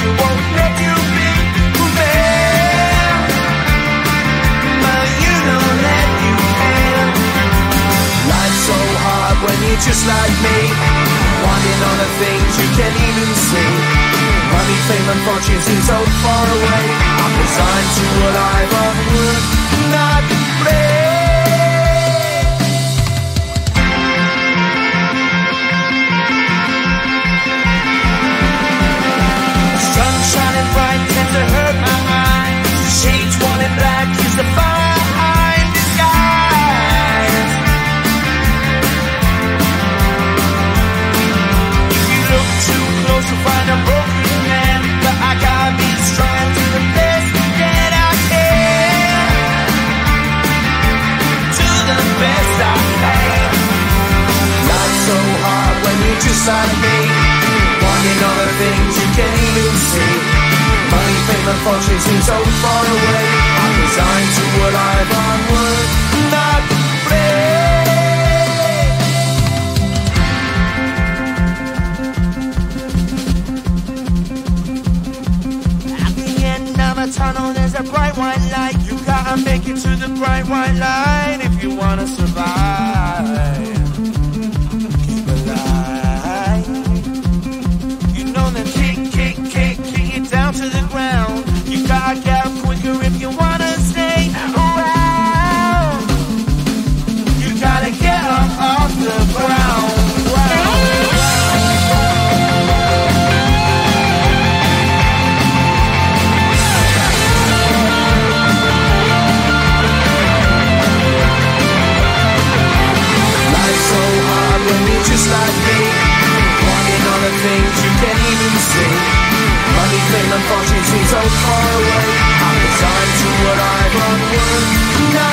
you won't let you be man. But you know that you can. Life's so hard when you're just like me, wanting all the things you can't even see. Money, fame and fortune seem so far away. I'm resigned to what I've onward, not play. Sun shining bright tends to hurt my mind. Shades worn in black is the fire in disguise. If you look too close you'll find a broken man, but I gotta be strong to the best that I can. To the best I can. Life's so hard when you're just like me, wanting all the things you can't even see. Money, fame and fortune seem so far away. I'm resigned to what I've onward, not play. At the end of a tunnel there's a bright white light. You gotta make it to the bright white light if you wanna survive. Keep alive. You know the kick it down to the ground. You gotta get up quicker if you wanna stay around. You gotta get up off the ground. Life's so hard when you're just like me, wanting all the things you can't even see. Money, fame and fortune seem so far away. I'm resigned to what I've onward, not